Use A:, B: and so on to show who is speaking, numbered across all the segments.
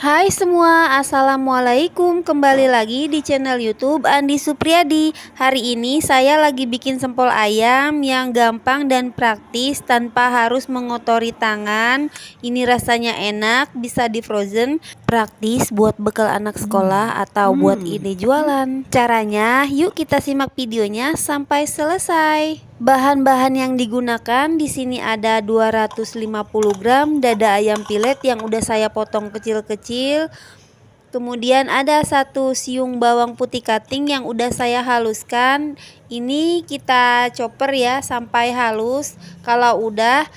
A: Hai semua, assalamualaikum. Kembali lagi di channel YouTube Andi Supriyadi. Hari ini saya lagi bikin sempol ayam yang gampang dan praktis tanpa harus mengotori tangan. Ini rasanya enak, bisa di frozen, praktis buat bekal anak sekolah atau buat ide jualan. Caranya, yuk kita simak videonya sampai selesai. Bahan-bahan yang digunakan di sini ada 250 gram dada ayam pilet yang udah saya potong kecil-kecil. Kemudian ada 1 siung bawang putih cutting yang udah saya haluskan. Ini kita chopper ya sampai halus. Kalau udah,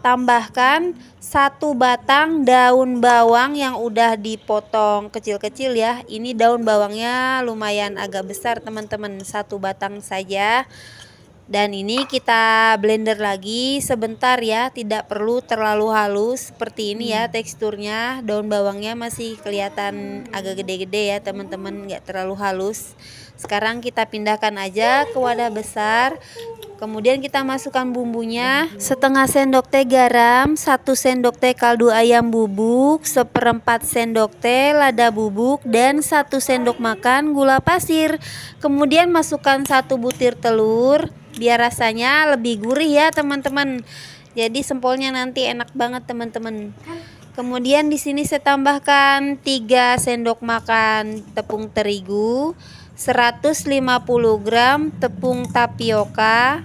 A: tambahkan 1 batang daun bawang yang udah dipotong kecil-kecil ya. Ini daun bawangnya lumayan agak besar teman-teman, 1 batang saja. Dan ini kita blender lagi sebentar ya, tidak perlu terlalu halus seperti ini ya teksturnya. Daun bawangnya masih kelihatan agak gede-gede ya teman-teman, nggak terlalu halus. Sekarang kita pindahkan aja ke wadah besar. Kemudian kita masukkan bumbunya, setengah sendok teh garam, 1 sendok teh kaldu ayam bubuk, 1/4 sendok teh lada bubuk, dan 1 sendok makan gula pasir. Kemudian masukkan 1 butir telur biar rasanya lebih gurih ya teman-teman. Jadi sempolnya nanti enak banget teman-teman. Kemudian di sini saya tambahkan 3 sendok makan tepung terigu, 150 gram tepung tapioka.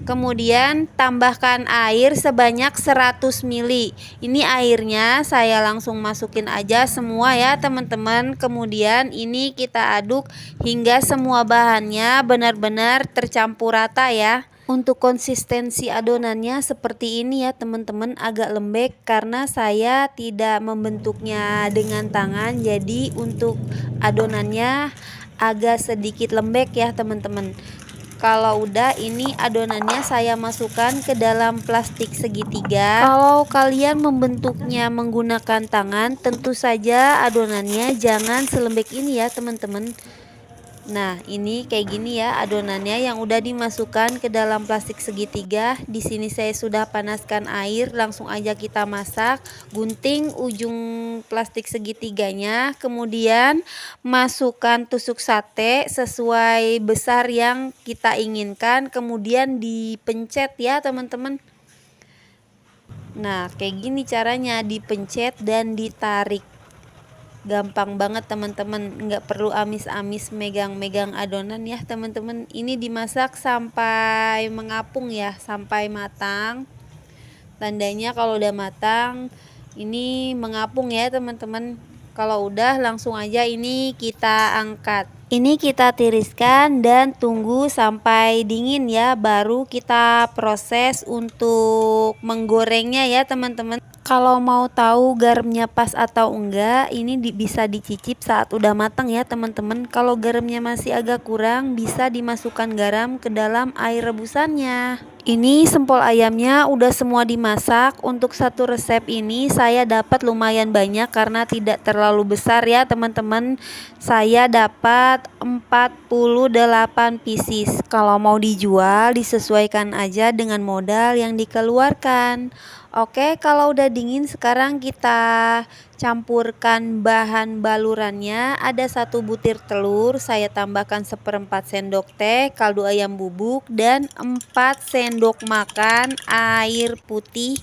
A: Kemudian tambahkan air sebanyak 100 ml. Ini airnya saya langsung masukin aja semua ya teman-teman. Kemudian ini kita aduk hingga semua bahannya benar-benar tercampur rata ya. Untuk konsistensi adonannya seperti ini ya teman-teman, agak lembek karena saya tidak membentuknya dengan tangan. Jadi untuk adonannya agak sedikit lembek ya teman-teman. Kalau udah, ini adonannya saya masukkan ke dalam plastik segitiga. Kalau kalian membentuknya menggunakan tangan, tentu saja adonannya jangan selembek ini ya teman-teman. Nah, ini kayak gini ya adonannya yang udah dimasukkan ke dalam plastik segitiga. Di sini saya sudah panaskan air, langsung aja kita masak. Gunting ujung plastik segitiganya, kemudian masukkan tusuk sate sesuai besar yang kita inginkan, kemudian dipencet ya teman-teman. Nah, kayak gini caranya, dipencet dan ditarik. Gampang banget teman-teman, nggak perlu amis-amis megang-megang adonan ya teman-teman. Ini dimasak sampai mengapung ya, sampai matang. Tandanya kalau udah matang ini mengapung ya teman-teman. Kalau udah, langsung aja ini kita angkat. Ini kita tiriskan dan tunggu sampai dingin ya, baru kita proses untuk menggorengnya ya teman-teman. Kalau mau tahu garamnya pas atau enggak, ini bisa dicicip saat udah matang ya teman-teman. Kalau garamnya masih agak kurang, bisa dimasukkan garam ke dalam air rebusannya. Ini sempol ayamnya udah semua dimasak. Untuk satu resep ini saya dapat lumayan banyak karena tidak terlalu besar ya teman-teman. Saya dapat 48 pieces. Kalau mau dijual, disesuaikan aja dengan modal yang dikeluarkan. Oke, kalau udah dingin sekarang kita campurkan bahan balurannya. Ada 1 butir telur, saya tambahkan 1/4 sendok teh kaldu ayam bubuk dan 4 sendok makan air putih.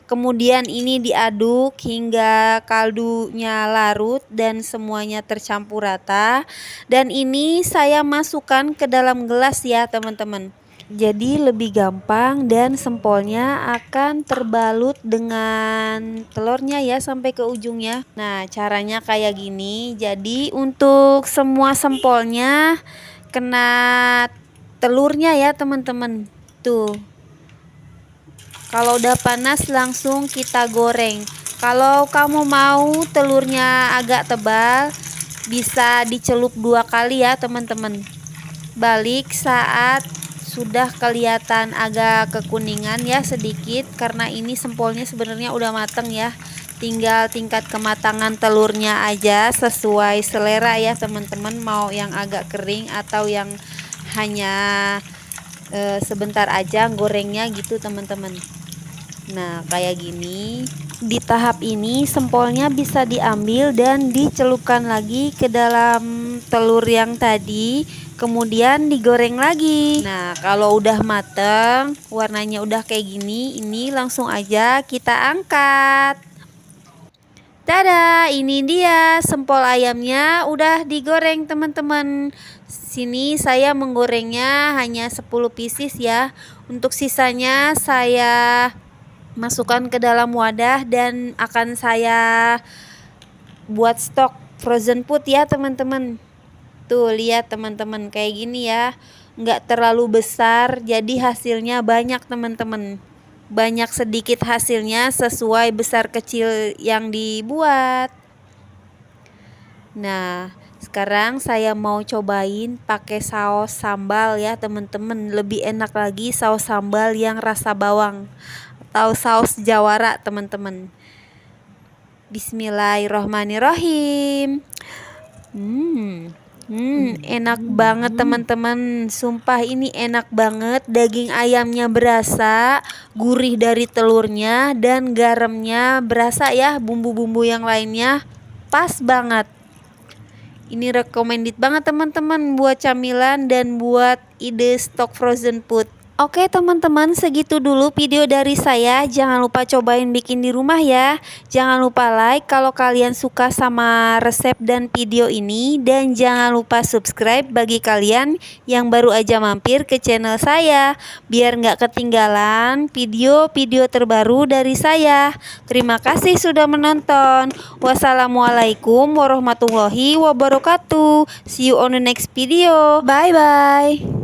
A: Kemudian ini diaduk hingga kaldunya larut dan semuanya tercampur rata. Dan ini saya masukkan ke dalam gelas ya teman-teman. Jadi lebih gampang dan sempolnya akan terbalut dengan telurnya ya sampai ke ujungnya. Nah, caranya kayak gini. Jadi untuk semua sempolnya kena telurnya ya teman-teman. Tuh. Kalau udah panas langsung kita goreng. Kalau kamu mau telurnya agak tebal, bisa dicelup 2 kali ya teman-teman. Balik saat sudah kelihatan agak kekuningan ya sedikit, karena ini sempolnya sebenarnya udah mateng ya. Tinggal tingkat kematangan telurnya aja sesuai selera ya teman-teman, mau yang agak kering atau yang hanya sebentar aja gorengnya gitu teman-teman. Nah, kayak gini. di tahap ini sempolnya bisa diambil dan dicelupkan lagi ke dalam telur yang tadi, kemudian digoreng lagi. Nah, kalau udah mateng, warnanya udah kayak gini, ini langsung aja kita angkat. Tada, ini dia sempol ayamnya udah digoreng teman-teman. Sini saya menggorengnya hanya 10 pieces ya. Untuk sisanya saya masukkan ke dalam wadah dan akan saya buat stok frozen food ya teman-teman. Tuh lihat teman-teman, kayak gini ya, nggak terlalu besar jadi hasilnya banyak teman-teman. Banyak sedikit hasilnya sesuai besar kecil yang dibuat. Nah, sekarang saya mau cobain pakai saus sambal ya teman-teman. Lebih enak lagi saus sambal yang rasa bawang atau saus jawara teman-teman. Bismillahirrohmanirrohim. Enak banget teman-teman. Sumpah ini enak banget. Daging ayamnya berasa, gurih dari telurnya, dan garamnya berasa ya. Bumbu-bumbu yang lainnya pas banget. Ini recommended banget teman-teman buat camilan dan buat ide stok frozen food. Oke teman-teman, segitu dulu video dari saya. Jangan lupa cobain bikin di rumah ya. Jangan lupa like kalau kalian suka sama resep dan video ini. Dan jangan lupa subscribe bagi kalian yang baru aja mampir ke channel saya, biar nggak ketinggalan video-video terbaru dari saya. Terima kasih sudah menonton. Wassalamualaikum warahmatullahi wabarakatuh. See you on the next video. Bye bye.